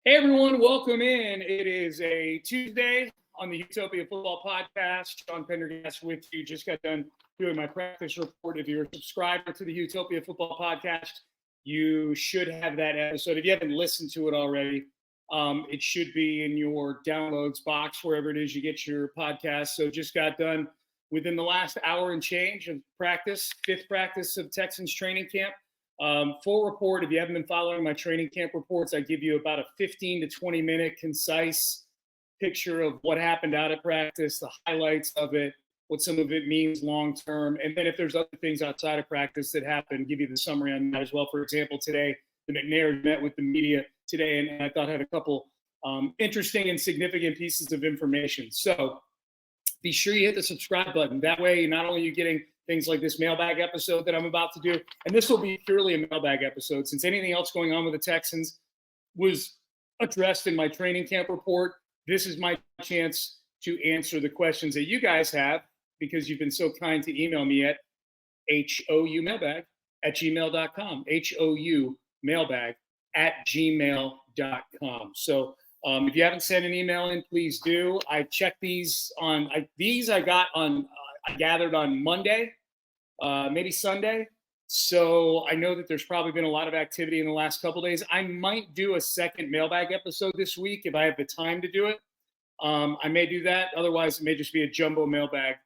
Hey everyone, welcome in. It is a Tuesday on the Houtopia Football Podcast. Sean Pendergast with you. Just got done doing my practice report. If you're a subscriber to the Houtopia Football Podcast, you should have that episode. If you haven't listened to it already, it should be in your downloads box, wherever it is you get your podcast. So just got done within the last hour and change of practice, fifth practice of Texans training camp. Full report. If you haven't been following my training camp reports, I give you about a 15 to 20 minute concise picture of what happened out of practice, the highlights of it, what some of it means long term. And then if there's other things outside of practice that happen, give you the summary on that as well. For example, today, the McNair met with the media today, and I thought had a couple interesting and significant pieces of information. So be sure you hit the subscribe button. That way, not only are you getting things like this mailbag episode that I'm about to do, and this will be purely a mailbag episode since anything else going on with the Texans was addressed in my training camp report. This is my chance to answer the questions that you guys have because you've been so kind to email me at houmailbag@gmail.com, houmailbag@gmail.com. So if you haven't sent an email in, please do. I checked these on I gathered on Monday, maybe Sunday. So I know that there's probably been a lot of activity in the last couple of days. I might do a second mailbag episode this week if I have the time to do it. I may do that. Otherwise, it may just be a jumbo mailbag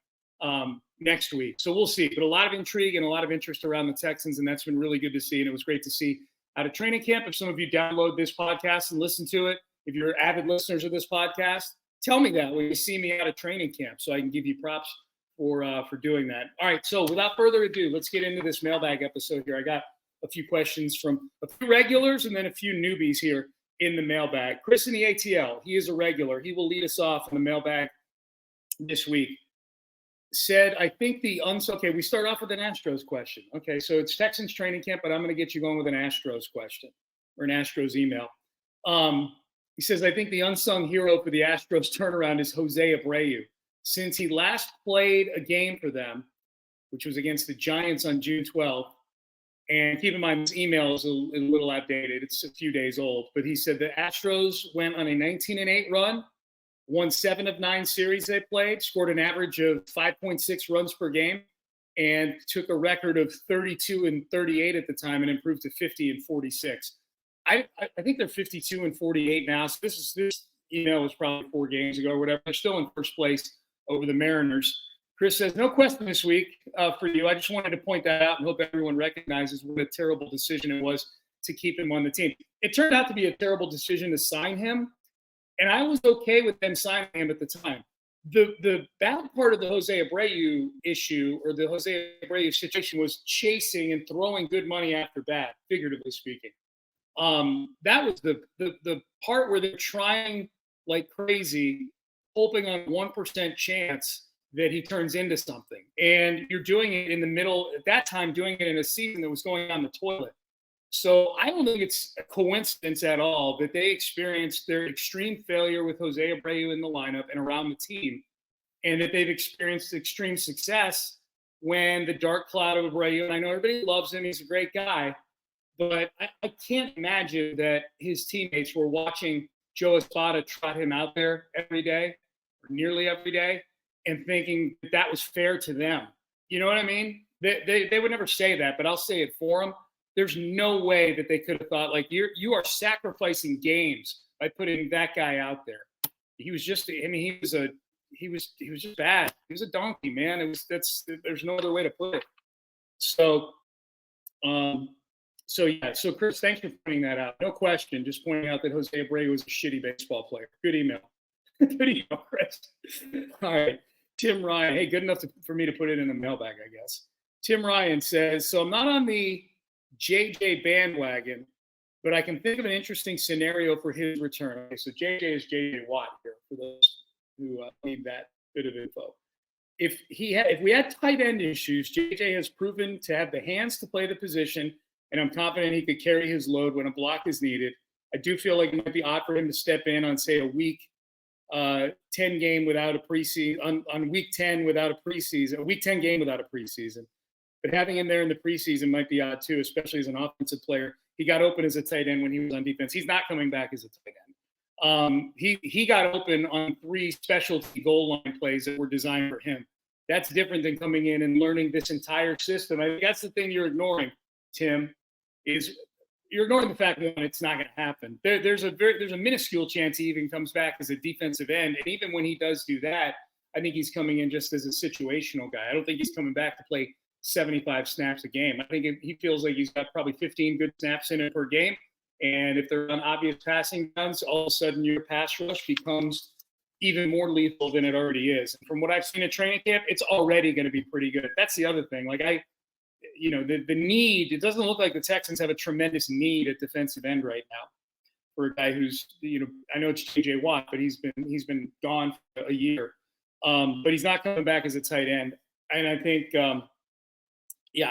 next week. So we'll see. But a lot of intrigue and a lot of interest around the Texans, and that's been really good to see. And it was great to see out of training camp. If some of you download this podcast and listen to it, if you're avid listeners of this podcast, tell me that when you see me out of training camp so I can give you props for doing that. All right, so without further ado, let's get into this mailbag episode here. I got a few questions from a few regulars and then a few newbies here in the mailbag. Chris in the ATL, he is a regular. He will lead us off in the mailbag this week. Said, I think okay, we start off with an Astros question. Okay, so it's Texans training camp, but I'm going to get you going with an Astros question or an Astros email. He says, I think the unsung hero for the Astros turnaround is Jose Abreu. Since he last played a game for them, which was against the Giants on June 12th, and keep in mind this email is a little outdated. It's a few days old. But he said the Astros went on a 19-8 run, won 7 of 9 series they played, scored an average of 5.6 runs per game, and took a record of 32-38 at the time and improved to 50-46. I think they're 52-48 now. So this email was probably 4 games ago or whatever. They're still in first place over the Mariners. Chris says, no question this week for you. I just wanted to point that out and hope everyone recognizes what a terrible decision it was to keep him on the team. It turned out to be a terrible decision to sign him, and I was okay with them signing him at the time. The bad part of the Jose Abreu issue or the Jose Abreu situation was chasing and throwing good money after bad, figuratively speaking. That was the part where they're trying like crazy, hoping on 1% chance that he turns into something. And you're doing it in the middle, at that time, doing it in a season that was going on the toilet. So I don't think it's a coincidence at all that they experienced their extreme failure with Jose Abreu in the lineup and around the team, and that they've experienced extreme success when the dark cloud of Abreu, and I know everybody loves him, he's a great guy, but I can't imagine that his teammates were watching Joe Espada trot him out there every day, or nearly every day, and thinking that was fair to them. You know what I mean? They would never say that, but I'll say it for them. There's no way that they could have thought, like, you are sacrificing games by putting that guy out there. He was just, I mean, he was just bad. He was a donkey, man. There's no other way to put it. So Chris, thanks for pointing that out. No question, just pointing out that Jose Abreu was a shitty baseball player. Good email. Good email, Chris. All right. Tim Ryan. Hey, good enough for me to put it in the mailbag, I guess. Tim Ryan says, so I'm not on the JJ bandwagon, but I can think of an interesting scenario for his return. Okay, so JJ is JJ Watt here, for those who need that bit of info. If we had tight end issues, JJ has proven to have the hands to play the position, and I'm confident he could carry his load when a block is needed. I do feel like it might be odd for him to step in on, say, a week 10 game without a preseason, on week 10 without a preseason, a week 10 game without a preseason. But having him there in the preseason might be odd too, especially as an offensive player. He got open as a tight end when he was on defense. He's not coming back as a tight end. He got open on 3 specialty goal line plays that were designed for him. That's different than coming in and learning this entire system. I think that's the thing you're ignoring, Tim, is you're ignoring the fact that it's not going to happen. There's a minuscule chance he even comes back as a defensive end. And even when he does do that, I think he's coming in just as a situational guy. I don't think he's coming back to play 75 snaps a game. I think he feels like he's got probably 15 good snaps in it per game. And if they're on obvious passing downs, all of a sudden your pass rush becomes even more lethal than it already is. And from what I've seen at training camp, it's already going to be pretty good. That's the other thing. Like the need, it doesn't look like the Texans have a tremendous need at defensive end right now for a guy who's, I know it's J.J. Watt, but he's been gone for a year. But he's not coming back as a tight end. And I think, you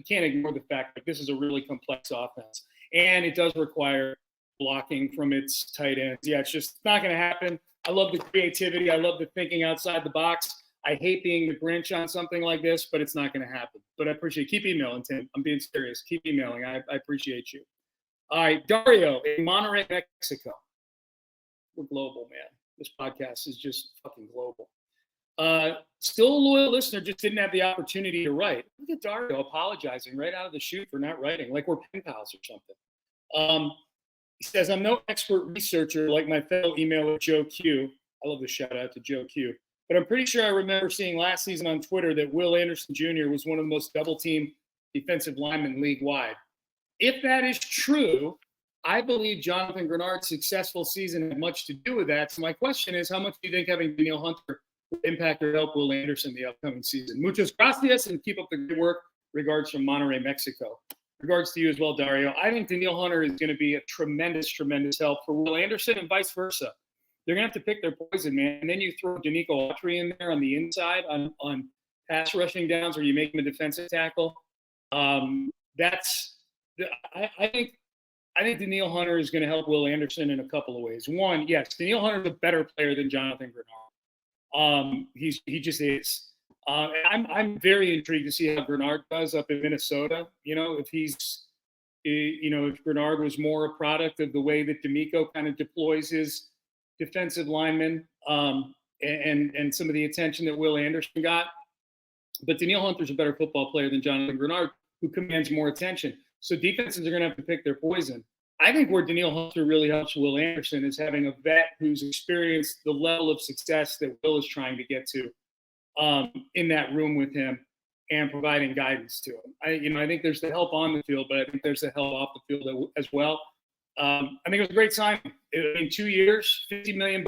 can't ignore the fact that this is a really complex offense. And it does require blocking from its tight ends. Yeah, it's just not going to happen. I love the creativity. I love the thinking outside the box. I hate being the Grinch on something like this, but it's not going to happen. But I appreciate it. Keep emailing, Tim. I'm being serious. Keep emailing. I appreciate you. All right, Dario in Monterrey, Mexico. We're global, man. This podcast is just fucking global. Still a loyal listener, just didn't have the opportunity to write. Look at Dario apologizing right out of the chute for not writing, like we're pen pals or something. He says, I'm no expert researcher like my fellow emailer Joe Q. I love the shout out to Joe Q. But I'm pretty sure I remember seeing last season on Twitter that Will Anderson Jr. was one of the most double-team defensive linemen league-wide. If that is true, I believe Jonathan Grenard's successful season had much to do with that. So my question is, how much do you think having Danielle Hunter will impact or help Will Anderson the upcoming season? Muchas gracias, and keep up the good work. Regards from Monterrey, Mexico. Regards to you as well, Dario. I think Danielle Hunter is going to be a tremendous, tremendous help for Will Anderson and vice versa. They're going to have to pick their poison, man. And then you throw Danico Autry in there on the inside on pass rushing downs where you make him a defensive tackle. I think Danielle Hunter is going to help Will Anderson in a couple of ways. One, yes, Danielle Hunter is a better player than Jonathan Grenard. He just is. I'm very intrigued to see how Grenard does up in Minnesota. If Grenard was more a product of the way that D'Amico kind of deploys his defensive linemen and some of the attention that Will Anderson got. But Danielle Hunter's a better football player than Jonathan Grenard, who commands more attention. So defenses are going to have to pick their poison. I think where Danielle Hunter really helps Will Anderson is having a vet who's experienced the level of success that Will is trying to get to in that room with him and providing guidance to him. I think there's the help on the field, but I think there's the help off the field as well. I think it was a great signing. In 2 years, $50 million,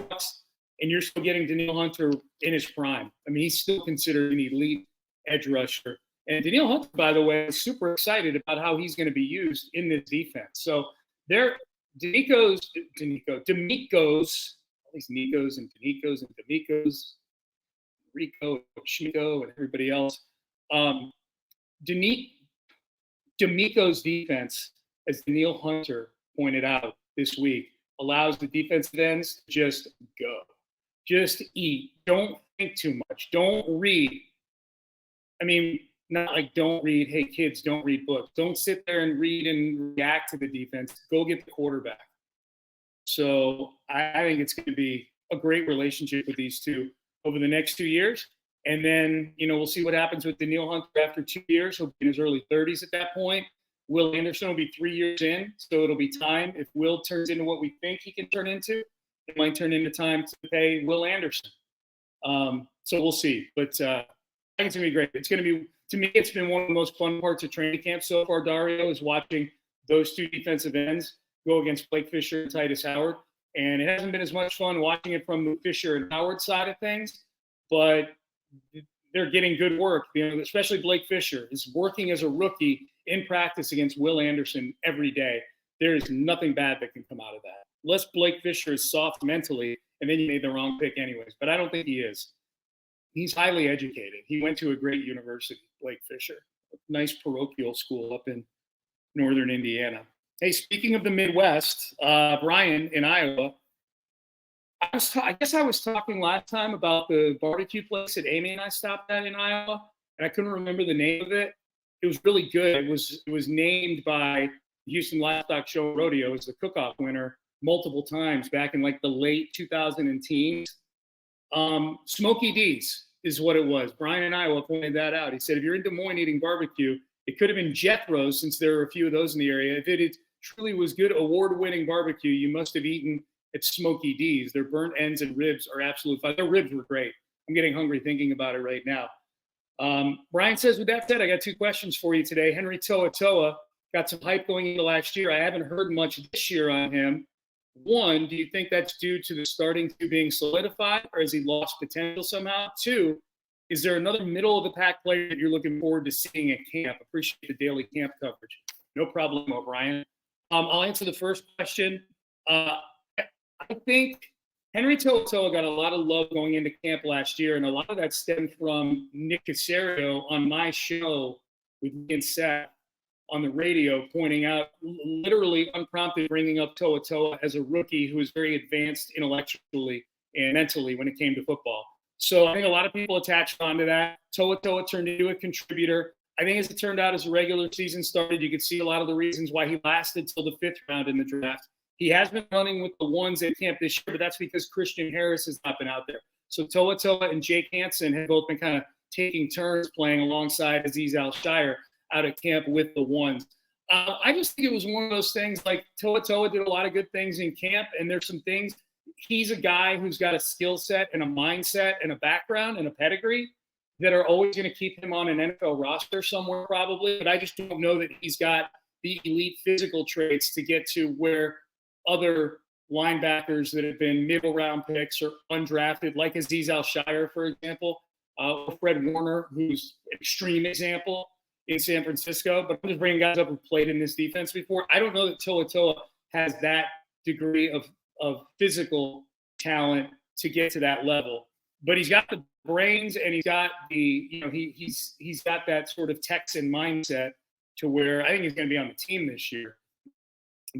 and you're still getting Danielle Hunter in his prime. I mean, he's still considered an elite edge rusher. And Danielle Hunter, by the way, is super excited about how he's going to be used in this defense. So D'Amico's, all these Nicos and D'Amicos, Rico, Chico, and everybody else. D'Amico's defense, as Danielle Hunter pointed out this week, allows the defensive ends to just go. Just eat. Don't think too much. Don't read. I mean, not like don't read, hey, kids, don't read books. Don't sit there and read and react to the defense. Go get the quarterback. So I think it's going to be a great relationship with these two over the next 2 years. And then, we'll see what happens with Danielle Hunter after 2 years. He'll be in his early 30s at that point. Will Anderson will be 3 years in, so it'll be time. If Will turns into what we think he can turn into, it might turn into time to pay Will Anderson. So we'll see. But I think it's going to be great. It's going to be, to me, it's been one of the most fun parts of training camp so far, Dario, is watching those two defensive ends go against Blake Fisher and Titus Howard. And it hasn't been as much fun watching it from the Fisher and Howard side of things, but they're getting good work. Especially Blake Fisher is working as a rookie in practice against Will Anderson every day. There is nothing bad that can come out of that. Unless Blake Fisher is soft mentally, and then you made the wrong pick anyways. But I don't think he is. He's highly educated. He went to a great university, Blake Fisher, a nice parochial school up in northern Indiana. Hey, speaking of the Midwest, Brian in Iowa, I guess I was talking last time about the barbecue place that Amy and I stopped at in Iowa, and I couldn't remember the name of it. It was really good. It was named by Houston Livestock Show Rodeo as the cook-off winner multiple times back in like the late 2010s. Smokey D's is what it was. Brian and Iowa pointed that out. He said, if you're in Des Moines eating barbecue, it could have been Jethro's, since there are a few of those in the area. If it truly was good award-winning barbecue, you must have eaten at Smokey D's. Their burnt ends and ribs are absolute fun. Their ribs were great. I'm getting hungry thinking about it right now. Brian says, with that said, I got 2 questions for you today. Henry To'oTo'o got some hype going into last year. I haven't heard much this year on him. 1, do you think that's due to the starting 2 being solidified, or has he lost potential somehow? 2, is there another middle-of-the-pack player that you're looking forward to seeing at camp? Appreciate the daily camp coverage. No problem, O'Brien. I'll answer the first question. I think Henry To'oTo'o got a lot of love going into camp last year, and a lot of that stemmed from Nick Caserio on my show with me and Seth on the radio, pointing out, literally unprompted, bringing up To'oTo'o as a rookie who was very advanced intellectually and mentally when it came to football. So I think a lot of people attached onto that. To'oTo'o turned into a contributor. I think as it turned out, as the regular season started, you could see a lot of the reasons why he lasted till the 5th round in the draft. He has been running with the ones at camp this year, but that's because Christian Harris has not been out there. So To'oTo'o and Jake Hansen have both been kind of taking turns playing alongside Azeez Al-Shire out of camp with the ones. I just think it was one of those things, like To'oTo'o did a lot of good things in camp, and there's some things. He's a guy who's got a skill set and a mindset and a background and a pedigree that are always going to keep him on an NFL roster somewhere probably, but I just don't know that he's got the elite physical traits to get to where other linebackers that have been middle round picks or undrafted, like Azeez Al-Shire, for example, or Fred Warner, who's an extreme example in San Francisco. But I'm just bringing guys up who played in this defense before. I don't know that To'oTo'o has that degree of physical talent to get to that level, but he's got the brains and he's got the, he's got that sort of Texan mindset to where I think he's going to be on the team this year.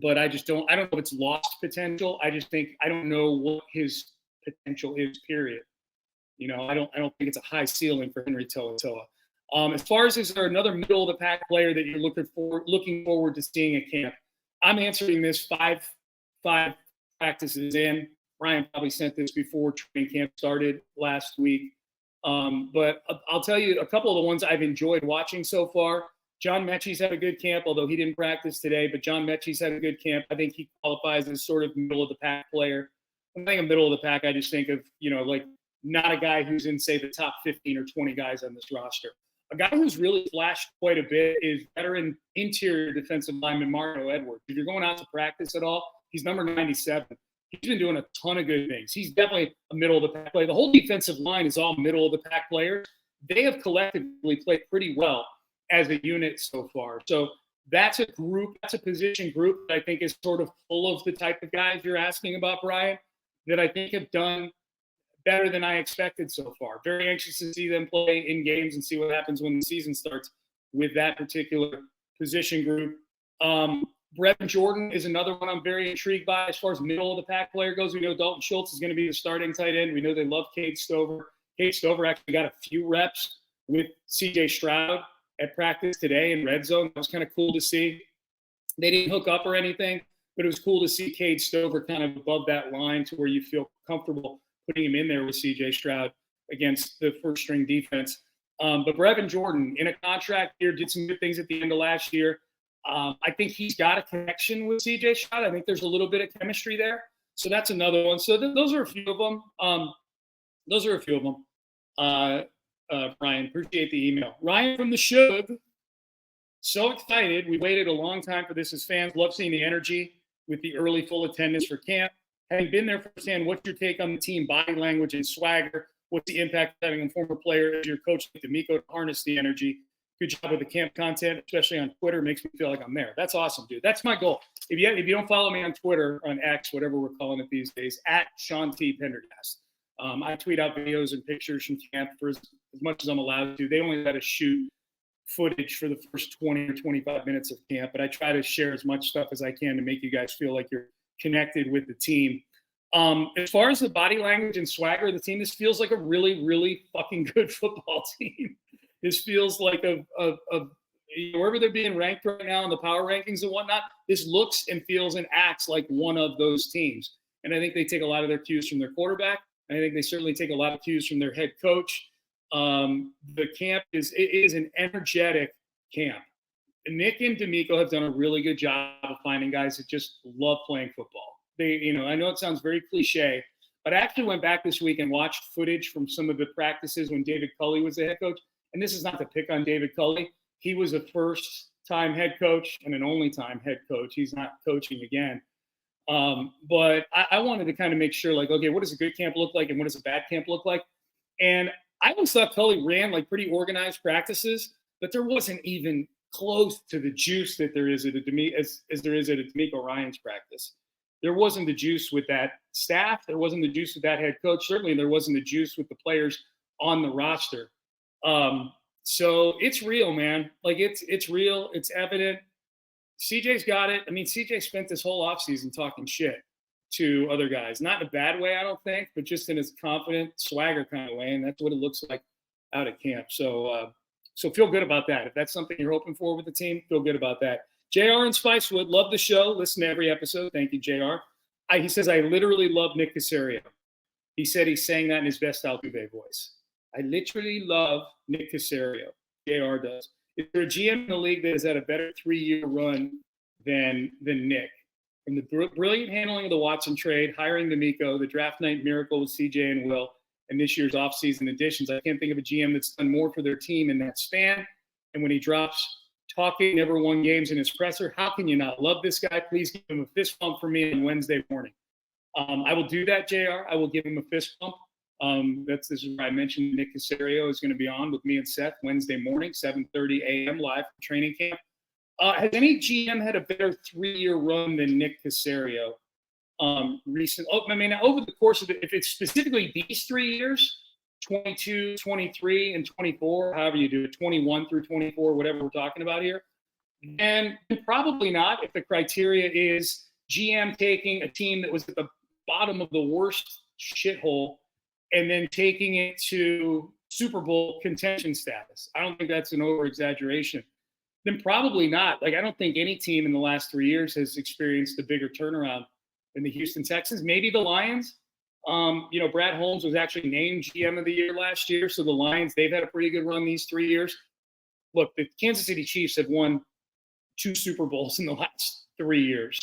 But I don't know if it's lost potential. I don't know what his potential is, period. I don't think it's a high ceiling for Henry To'oTo'o. As far as, is there another middle of the pack player that you're looking forward to seeing at camp? I'm answering this five practices in. Ryan probably sent this before training camp started last week. But I'll tell you a couple of the ones I've enjoyed watching so far. John Mechie's had a good camp, although he didn't practice today, but John Mechie's had a good camp. I think he qualifies as sort of middle of the pack player. When I think of middle of the pack, I just think of, like not a guy who's in, say, the top 15 or 20 guys on this roster. A guy who's really flashed quite a bit is veteran interior defensive lineman Mario Edwards. If you're going out to practice at all, he's number 97. He's been doing a ton of good things. He's definitely a middle of the pack player. The whole defensive line is all middle of the pack players. They have collectively played pretty well as a unit so far. So that's a position group that I think is sort of full of the type of guys you're asking about, Brian, that I think have done better than I expected so far. Very anxious to see them play in games and see what happens when the season starts with that particular position group. Brevin Jordan is another one I'm very intrigued by as far as middle of the pack player goes. We know Dalton Schultz is going to be the starting tight end. We know they love Cade Stover. Cade Stover actually got a few reps with C.J. Stroud at practice today in red zone. That was kind of cool to see. They didn't hook up or anything, but it was cool to see Cade Stover kind of above that line to where you feel comfortable putting him in there with C.J. Stroud against the first-string defense. But Brevin Jordan, in a contract year, did some good things at the end of last year. I think he's got a connection with C.J. Stroud. I think there's a little bit of chemistry there. So that's another one. So those are a few of them. Brian, appreciate the email. Ryan from the Shug, so excited. We waited a long time for this as fans. Love seeing the energy with the early full attendance for camp. Having been there firsthand, what's your take on the team body language and swagger? What's the impact of having a former player as your coach like D'Amico to harness the energy? Good job with the camp content, especially on Twitter. Makes me feel like I'm there. That's awesome, dude. That's my goal. If you don't follow me on Twitter, on X, whatever we're calling it these days, at Sean T. Pendergast. I tweet out videos and pictures from camp for as much as I'm allowed to. They only let us shoot footage for the first 20 or 25 minutes of camp, but I try to share as much stuff as I can to make you guys feel like you're connected with the team. As far as the body language and swagger of the team, this feels like a really, really fucking good football team. This feels like wherever they're being ranked right now in the power rankings and whatnot, this looks and feels and acts like one of those teams. And I think they take a lot of their cues from their quarterback. I think they certainly take a lot of cues from their head coach. The camp is an energetic camp. Nick and D'Amico have done a really good job of finding guys that just love playing football. I know it sounds very cliche, but I actually went back this week and watched footage from some of the practices when David Culley was the head coach. And this is not to pick on David Culley. He was a first-time head coach and an only-time head coach. He's not coaching again. But I wanted to kind of make sure, like, okay, what does a good camp look like and what does a bad camp look like? And I always thought Culley ran like pretty organized practices, but there wasn't even close to the juice that there is at as there is at a D'Amico Ryan's practice. There wasn't the juice with that staff. There wasn't the juice with that head coach. Certainly there wasn't the juice with the players on the roster. So it's real, man. Like it's real. It's evident. CJ's got it. I mean, CJ spent this whole offseason talking shit to other guys. Not in a bad way, I don't think, but just in his confident swagger kind of way. And that's what it looks like out at camp. So feel good about that. If that's something you're hoping for with the team, feel good about that. JR and Spicewood, love the show. Listen to every episode. Thank you, JR. He says, I literally love Nick Caserio. He said he's saying that in his best Altuve voice. I literally love Nick Caserio. JR does. Is there a GM in the league that has had a better 3-year run than Nick? From the brilliant handling of the Watson trade, hiring D'Amico, the draft night miracle with CJ and Will, and this year's offseason additions, I can't think of a GM that's done more for their team in that span. And when he drops talking, never won games in his presser, how can you not love this guy? Please give him a fist bump for me on Wednesday morning. I will do that, JR. I will give him a fist bump. This is where I mentioned Nick Caserio is going to be on with me and Seth Wednesday morning, 7:30 a.m. live from training camp. Has any GM had a better 3-year run than Nick Caserio recent? I mean, over the course of it, if it's specifically these 3 years, 22, 23, and 24, however you do it, 21 through 24, whatever we're talking about here, and probably not if the criteria is GM taking a team that was at the bottom of the worst shithole and then taking it to Super Bowl contention status. I don't think that's an over-exaggeration. Then probably not. Like, I don't think any team in the last 3 years has experienced a bigger turnaround than the Houston Texans. Maybe the Lions. Brad Holmes was actually named GM of the year last year. So the Lions, they've had a pretty good run these 3 years. Look, the Kansas City Chiefs have won 2 Super Bowls in the last 3 years.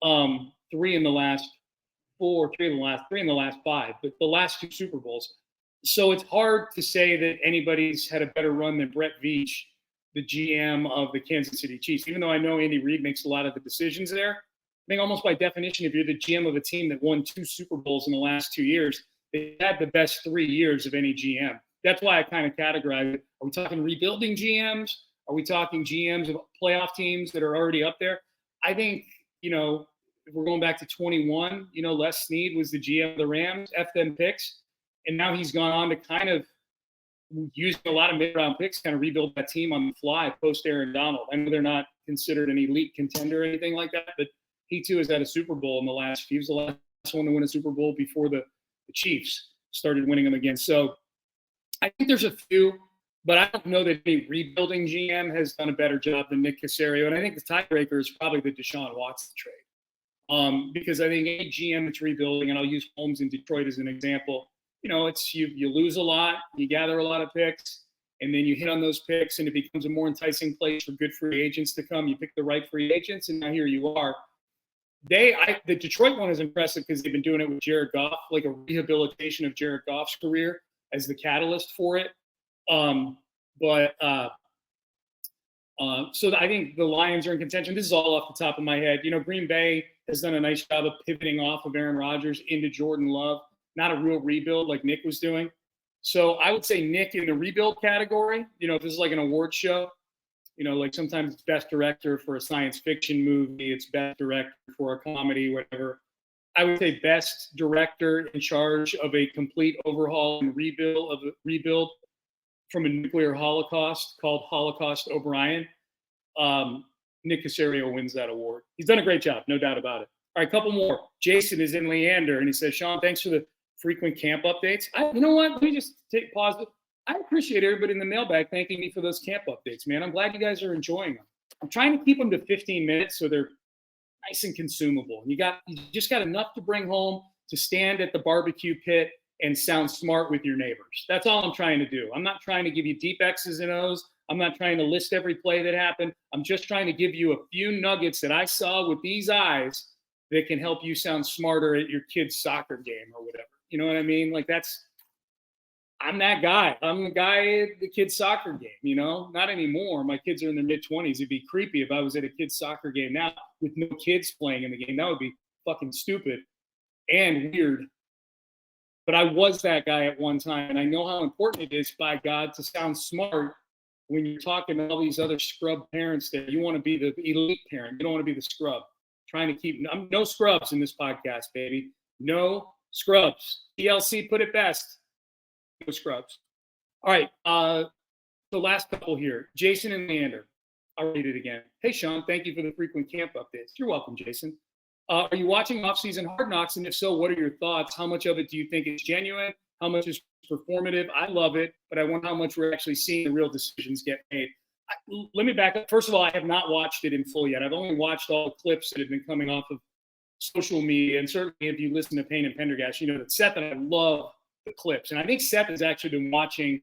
3 in the last 4, 3 in the last 5, but the last 2 Super Bowls. So it's hard to say that anybody's had a better run than Brett Veach, the GM of the Kansas City Chiefs. Even though I know Andy Reid makes a lot of the decisions there, I think almost by definition, if you're the GM of a team that won 2 Super Bowls in the last 2 years, they had the best 3 years of any GM. That's why I kind of categorize it. Are we talking rebuilding GMs? Are we talking GMs of playoff teams that are already up there? I think, if we're going back to 21, Les Snead was the GM of the Rams, F them picks. And now he's gone on to kind of using a lot of mid-round picks, kind of rebuild that team on the fly post Aaron Donald. I know they're not considered an elite contender or anything like that, but he too has had a Super Bowl in the last few. He was the last one to win a Super Bowl before the Chiefs started winning them again. So I think there's a few, but I don't know that any rebuilding GM has done a better job than Nick Caserio. And I think the tiebreaker is probably the Deshaun Watson trade. Because I think any GM that's rebuilding, and I'll use Holmes in Detroit as an example, it's you lose a lot, you gather a lot of picks, and then you hit on those picks, and it becomes a more enticing place for good free agents to come. You pick the right free agents, and now here you are. The Detroit one is impressive because they've been doing it with Jared Goff, like a rehabilitation of Jared Goff's career as the catalyst for it. So I think the Lions are in contention. This is all off the top of my head. Green Bay has done a nice job of pivoting off of Aaron Rodgers into Jordan Love. Not a real rebuild like Nick was doing. So I would say Nick in the rebuild category. If this is like an award show, like sometimes it's best director for a science fiction movie, it's best director for a comedy, whatever. I would say best director in charge of a complete overhaul and rebuild from a nuclear holocaust called Holocaust O'Brien. Nick Caserio wins that award. He's done a great job, no doubt about it. All right, a couple more. Jason is in Leander, and he says, Sean, thanks for the frequent camp updates. You know what? Let me just pause it. I appreciate everybody in the mailbag thanking me for those camp updates, man. I'm glad you guys are enjoying them. I'm trying to keep them to 15 minutes so they're nice and consumable. You just got enough to bring home to stand at the barbecue pit and sound smart with your neighbors. That's all I'm trying to do. I'm not trying to give you deep X's and O's. I'm not trying to list every play that happened. I'm just trying to give you a few nuggets that I saw with these eyes that can help you sound smarter at your kid's soccer game or whatever. You know what I mean? Like I'm that guy. I'm the guy at the kid's soccer game, not anymore. My kids are in their mid-20s. It'd be creepy if I was at a kid's soccer game now with no kids playing in the game. That would be fucking stupid and weird. But I was that guy at one time, and I know how important it is, by God, to sound smart when you're talking to all these other scrub parents there. You want to be the elite parent. You don't want to be the scrub. Trying to keep no scrubs in this podcast, baby. No scrubs. TLC put it best. No scrubs. All right. The last couple here. Jason and Leander. I'll read it again. Hey, Sean, thank you for the frequent camp updates. You're welcome, Jason. Are you watching off-season Hard Knocks? And if so, what are your thoughts? How much of it do you think is genuine? How much is performative? I love it, but I wonder how much we're actually seeing the real decisions get made. Let me back up. First of all, I have not watched it in full yet. I've only watched all the clips that have been coming off of social media. And certainly if you listen to Payne and Pendergast, you know that Seth and I love the clips. And I think Seth has actually been watching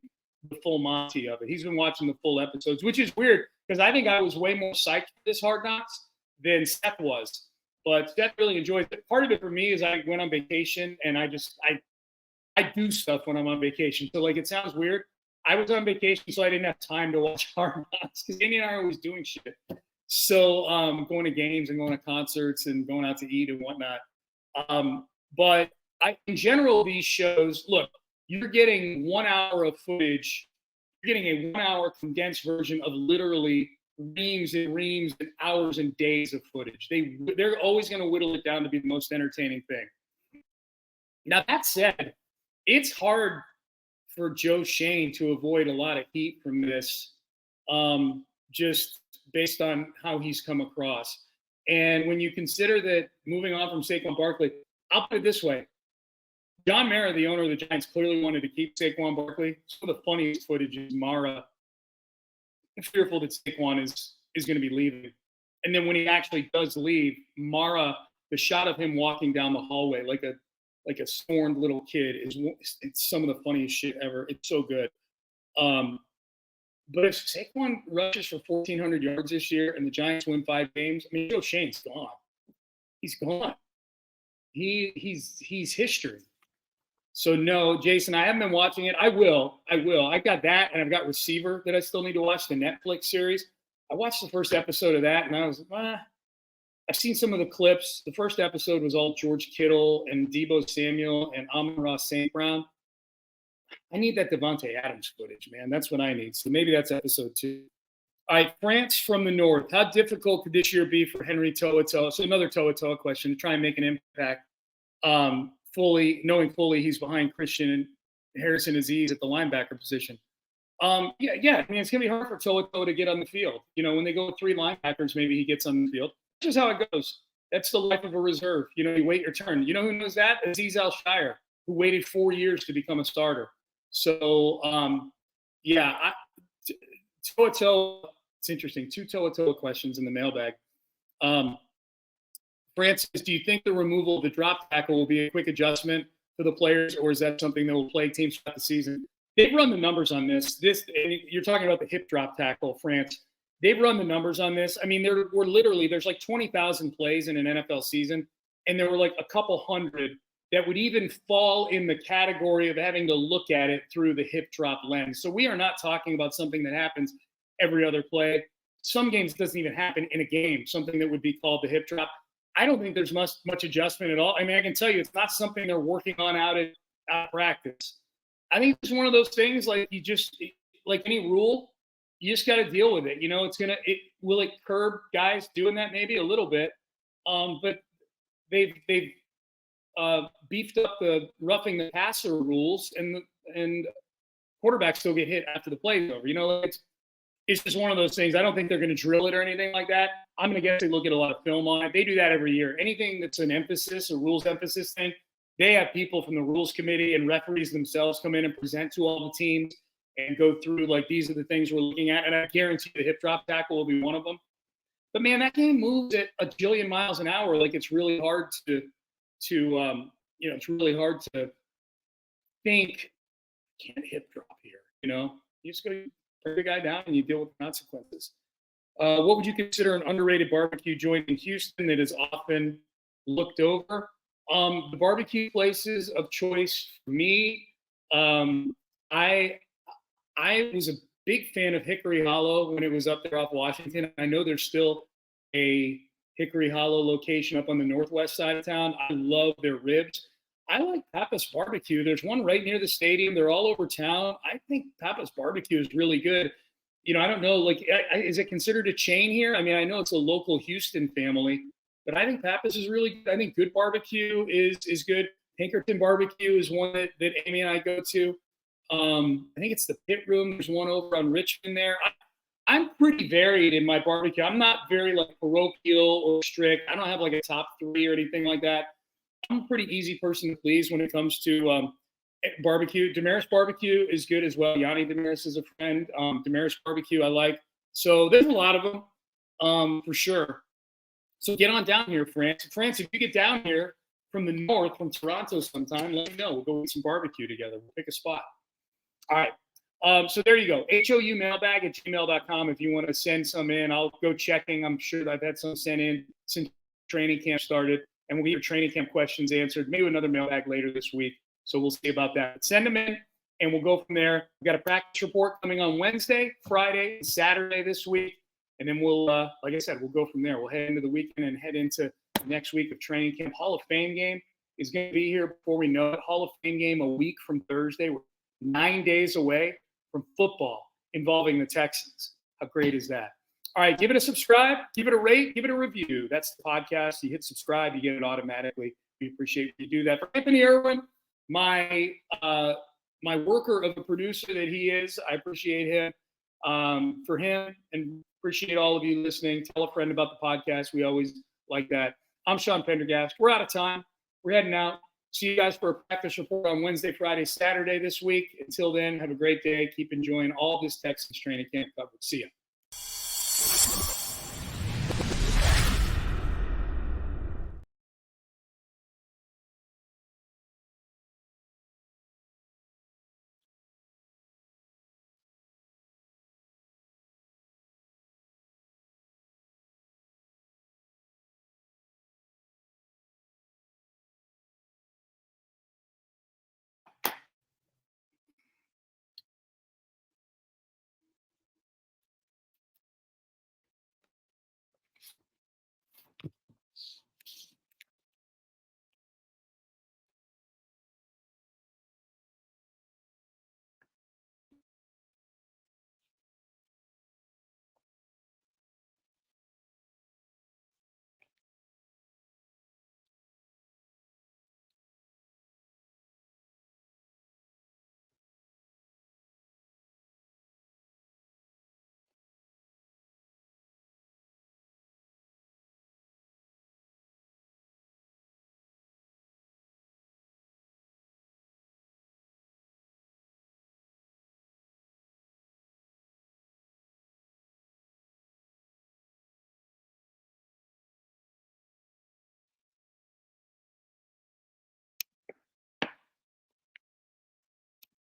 the full Monty of it. He's been watching the full episodes, which is weird because I think I was way more psyched for this Hard Knocks than Seth was. But Seth really enjoys it. Part of it for me is I went on vacation and I do stuff when I'm on vacation. So like, it sounds weird. I was on vacation, so I didn't have time to watch Hard Knocks because Andy and I are always doing shit. So going to games and going to concerts and going out to eat and whatnot. But in general, these shows, look, you're getting 1 hour of footage. You're getting a 1 hour condensed version of literally reams and reams and hours and days of footage. They're always going to whittle it down to be the most entertaining thing. Now, that said, it's hard for Joe Shane to avoid a lot of heat from this, just based on how he's come across. And when you consider that moving on from Saquon Barkley, I'll put it this way. John Mara, the owner of the Giants, clearly wanted to keep Saquon Barkley. Some of the funniest footage is Mara fearful that Saquon is going to be leaving. And then when he actually does leave, Mara, the shot of him walking down the hallway like a scorned little kid it's some of the funniest shit ever. It's so good. But if Saquon rushes for 1,400 yards this year and the Giants win 5 games, I mean, Joe Shane's gone. He's gone. He's history. So no, Jason, I haven't been watching it. I will. I've got that, and I've got Receiver that I still need to watch, the Netflix series. I watched the first episode of that, and I was like, I've seen some of the clips. The first episode was all George Kittle and Deebo Samuel and Amon-Ra St. Brown. I need that Devontae Adams footage, man. That's what I need. So maybe that's episode 2. All right, France from the North. How difficult could this year be for Henry To'oTo'o? So another To'oTo'o question to try and make an impact. Knowing fully he's behind Christian and Harrison Aziz at the linebacker position. I mean, it's going to be hard for To'oTo'o to get on the field. When they go with 3 linebackers, maybe he gets on the field. That's just how it goes. That's the life of a reserve. You wait your turn. You know who knows that? Aziz Al-Shire, who waited 4 years to become a starter. So, To'oTo'o, it's interesting. 2 To'oTo'o questions in the mailbag. Francis, do you think the removal of the drop tackle will be a quick adjustment for the players, or is that something that will plague teams throughout the season? They've run the numbers on this. You're talking about the hip drop tackle, France. They've run the numbers on this. I mean, there's like 20,000 plays in an NFL season, and there were like a couple hundred that would even fall in the category of having to look at it through the hip drop lens. So we are not talking about something that happens every other play. Some games it doesn't even happen in a game, something that would be called the hip drop. I don't think there's much adjustment at all. I mean, I can tell you it's not something they're working on out at practice. I think it's one of those things like any rule, you just got to deal with it. Will it curb guys doing that? Maybe a little bit. But they've beefed up the roughing the passer rules, and quarterbacks still get hit after the play's over. It's just one of those things. I don't think they're going to drill it or anything like that. I'm going to guess they look at a lot of film on it. They do that every year. Anything that's an emphasis, a rules emphasis thing, they have people from the rules committee and referees themselves come in and present to all the teams. and go through like these are the things we're looking at. And I guarantee the hip drop tackle will be one of them. But man, that game moves at a jillion miles an hour. Like it's really hard it's really hard to think, can't hip drop here. You just go put the guy down and you deal with the consequences. What would you consider an underrated barbecue joint in Houston that is often looked over? The barbecue places of choice for me, I was a big fan of Hickory Hollow when it was up there off Washington. I know there's still a Hickory Hollow location up on the northwest side of town. I love their ribs. I like Pappas Barbecue. There's one right near the stadium. They're all over town. I think Pappas Barbecue is really good. I don't know, like, is it considered a chain here? I mean, I know it's a local Houston family, but I think Pappas is really good. I think Good Barbecue is good. Pinkerton Barbecue is one that Amy and I go to. I think it's the Pit Room. There's one over on Richmond there. I'm pretty varied in my barbecue. I'm not very like parochial or strict. I don't have like a top 3 or anything like that. I'm a pretty easy person to please when it comes to barbecue. Damaris Barbecue is good as well. Yanni Damaris is a friend. Damaris Barbecue I like. So there's a lot of them for sure. So get on down here, France. France, if you get down here from the north, from Toronto sometime, let me know. We'll go eat some barbecue together. We'll pick a spot. All right. So there you go. HOUmailbag@gmail.com if you want to send some in. I'll go checking. I'm sure I've had some sent in since training camp started. And we'll get your training camp questions answered. Maybe another mailbag later this week. So we'll see about that. Send them in, and we'll go from there. We've got a practice report coming on Wednesday, Friday, and Saturday this week. And then we'll, like I said, we'll go from there. We'll head into the weekend and head into next week of training camp. Hall of Fame game is going to be here before we know it. Hall of Fame game a week from Thursday. We're 9 days away from football involving the Texans. How great is that? All right, give it a subscribe, give it a rate, give it a review. That's the podcast. You hit subscribe, you get it automatically. We appreciate you do that. For Anthony Irwin, my worker of a producer that he is, I appreciate him. For him, and appreciate all of you listening. Tell a friend about the podcast. We always like that. I'm Sean Pendergast. We're out of time. We're heading out. See you guys for a practice report on Wednesday, Friday, Saturday this week. Until then, have a great day. Keep enjoying all this Texans training camp coverage. See ya.